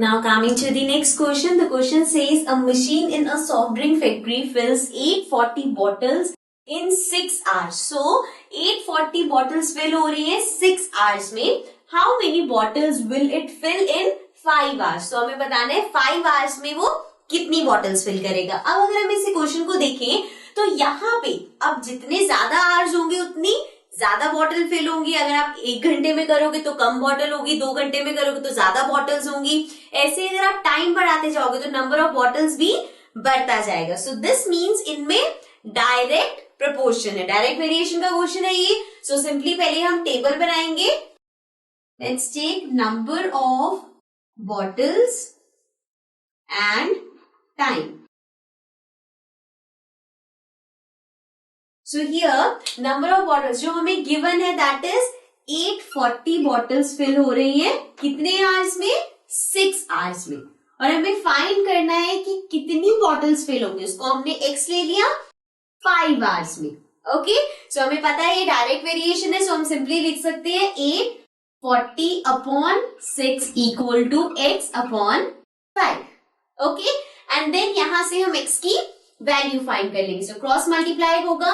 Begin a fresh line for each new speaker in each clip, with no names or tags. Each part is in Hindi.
Now coming to the next question. The question says a machine in a soft drink factory fills 840 bottles in 6 hours. So 840 bottles fill हो रही है 6 hours में. How many bottles will it fill in 5 hours? So हमें बताना है 5 hours में वो कितनी bottles fill करेगा. अब अगर हम इस क्वेश्चन को देखें तो यहाँ पे अब जितने ज्यादा hours होंगे उतनी ज्यादा बॉटल फिल होंगी. अगर आप 1 घंटे में करोगे तो कम बॉटल होगी, 2 घंटे में करोगे तो ज्यादा बॉटल्स होंगी. ऐसे अगर आप टाइम बढ़ाते जाओगे तो नंबर ऑफ बॉटल्स भी बढ़ता जाएगा. सो दिस मीन्स इनमें डायरेक्ट प्रपोर्शन है, डायरेक्ट वेरिएशन का क्वेश्चन है ये. सो सिंपली पहले हम टेबल बनाएंगे. Let's take number of bottles and time. So here number of bottles जो हमें given है that is 840 bottles fill हो रही है कितने hours में? 6 hours में. और हमें फाइंड करना है कि कितनी bottles fill होंगी. उसको हमने x ले लिया 5 hours में. ओके सो हमें पता है ये डायरेक्ट वेरिएशन है. सो हम सिंपली लिख सकते हैं 840 upon 6 equal to x upon 5. Okay and then यहां से हम x की वैल्यू फाइंड कर लेंगे. सो क्रॉस मल्टीप्लाई होगा,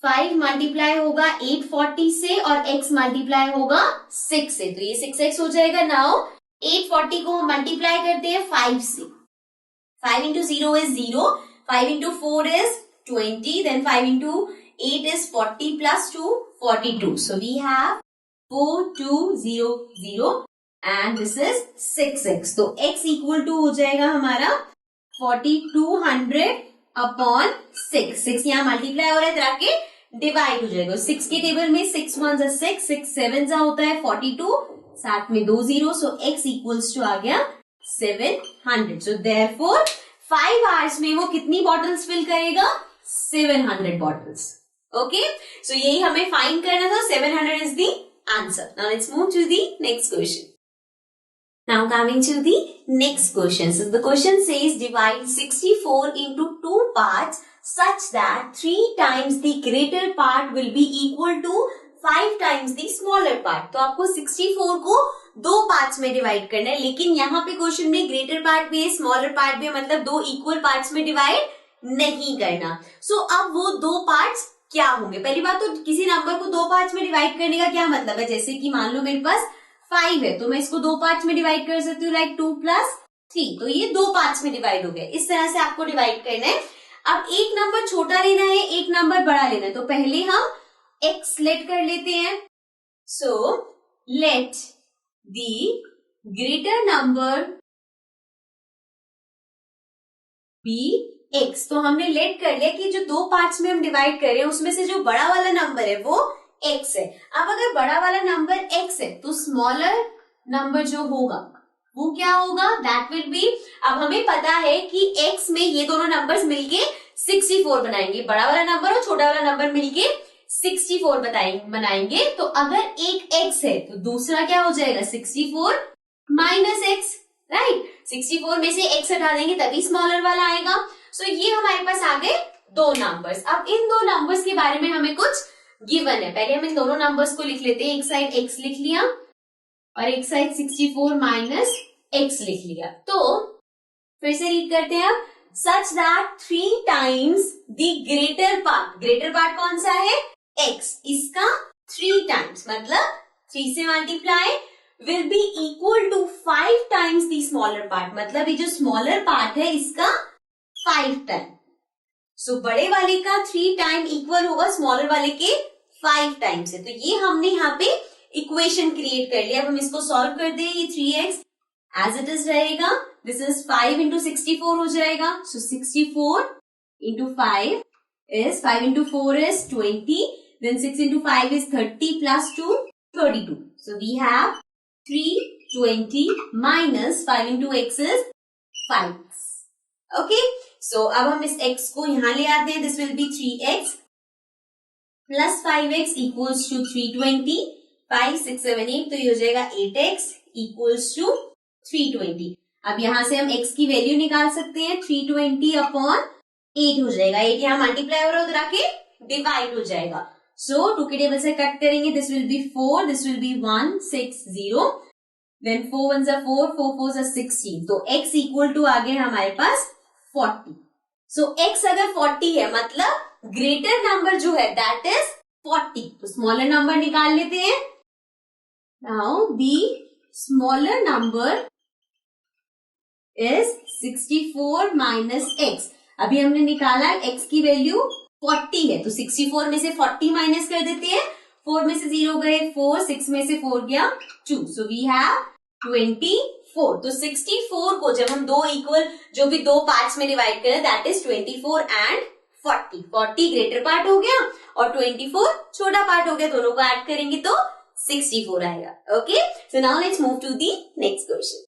5 मल्टीप्लाई होगा 840 से और x मल्टीप्लाई होगा 6 से. तो ये 6x हो जाएगा. नाउ 840 को मल्टीप्लाई करते हैं 5 से. 5 into 0 is 0, 5 into 4 is 20, then 5 into 8 is 40 plus 2 42. So we have 4200 and this is 6x. तो x equal to हो जाएगा हमारा 4200 अपॉन 6. 6 यहाँ मल्टीप्लाई हो रहा है, तरह के डिवाइड हो जाएगा. 6 के टेबल में 6 1 जा 6, 6 7 जा होता है 42, साथ में 2 0. सो x इक्वल्स टू आ गया 700. सो देयरफॉर 5 आवर्स में वो कितनी बॉटल्स फिल करेगा? 700 बॉटल्स. ओके सो यही हमें फाइंड करना था. 700 is the answer. Now let's move to the next question. Now coming to the next question. So the question says divide 64 into 2 parts such that 3 times the greater part will be equal to 5 times the smaller part. तो आपको 64 को 2 पार्ट्स में डिवाइड करना है. लेकिन यहाँ पे क्वेश्चन में ग्रेटर पार्ट भी है, स्मॉलर पार्ट भी है, मतलब 2 इक्वल पार्ट्स में डिवाइड नहीं करना. सो अब वो 2 पार्ट्स क्या होंगे? पहली बात तो किसी नंबर को 2 पार्ट्स में डिवाइड करने का क्या मतलब है? जैसे कि मान लो मेरे पास 5 है तो मैं इसको 2 पार्ट्स में डिवाइड कर सकती हूँ, लाइक 2 plus 3. तो ये 2 पार्ट्स में डिवाइड हो गया. इस तरह से आपको डिवाइड करना है. अब एक नंबर छोटा लेना है, एक नंबर बड़ा लेना है. तो पहले हम x लेट कर लेते हैं. So let the greater number be x. तो हमने लेट कर लिया कि जो 2 पार्ट्स में हम डिवाइड कर रहे हैं उसमें से जो बड़ा वाला नंबर है वो x है. अब अगर बड़ा वाला नंबर x है तो स्मॉलर नंबर जो होगा वो क्या होगा? That will be. अब हमें पता है कि x में ये दोनों नंबर्स मिलके 64 बनाएंगे. बड़ा वाला नंबर और छोटा वाला नंबर मिलके 64 बनाएंगे. तो अगर एक x है तो दूसरा क्या हो जाएगा? 64 माइनस x. राइट 64 में से x हटा देंगे तभी स्मॉलर वाला आएगा. सो ये हमारे पास आ गए 2 नंबर्स. अब इन 2 नंबर्स के बारे में हमें कुछ गिवन है. पहले हम इन दोनों नंबर्स को लिख लेते हैं. एक साइड x लिख लिया और एक साइड 64 माइनस x लिख लिया. तो फिर से रीड करते हैं. अब such that 3 times the greater part. Greater part कौन सा है? x. इसका 3 टाइम्स मतलब 3 से multiply will be equal to 5 times the smaller part. मतलब ये जो स्मॉलर पार्ट है इसका 5 टाइम. सो बड़े वाले का 3 टाइम इक्वल होगा स्मॉलर वाले के 5 टाइम से. तो ये हमने यहाँ पे इक्वेशन क्रिएट कर लिया. अब हम इसको सॉल्व कर दें. ये 3x एज इट इज रहेगा. दिस इज 5 into 64 हो जाएगा. सो 64 into 5 is 5 into 4 is 20. Then 6 into 5 is 30 plus 2 32. So we have 320 minus 5 into x is 5. Okay. So अब हम इस x को यहाँ ले आते हैं. This will be 3x plus 5x equals to 320. 5 6 7 8 तो ये हो जाएगा 8x इक्वल्स टू 320. अब यहाँ से हम x की वैल्यू निकाल सकते हैं. 320 अपॉन 8 हो जाएगा. 8 यहाँ मल्टीप्लाई हो रहा है उधर आके डिवाइड हो जाएगा. सो 2 के टेबल से कट करेंगे. This will be 4, this will be 1 6 0. Then 4 1 जा 4, 4 4 जा 16, तो x इक्वल टू आ गया हमारे पास 40। सो x अगर 40 है मतलब ग्रेटर नंबर जो है दैट इज 40, तो स्मॉलर नंबर निकाल लेते हैं। Now be smaller number is 64 minus x। अभी हमने निकाला x की वैल्यू 40 है, तो 64 में से 40 माइनस कर देते हैं। 4 में से 0 गए 4, 6 में से 4 गया 2, सो वी हैव 24। तो 64 को जब हम दो इक्वल जो भी दो पार्ट्स में डिवाइड करें that is 24 and 40। 40 greater part हो गया और 24 छोटा पार्ट हो गया, दोनों को ऐड करेंगे तो 64 आएगा। Okay, so now let's move to the next question.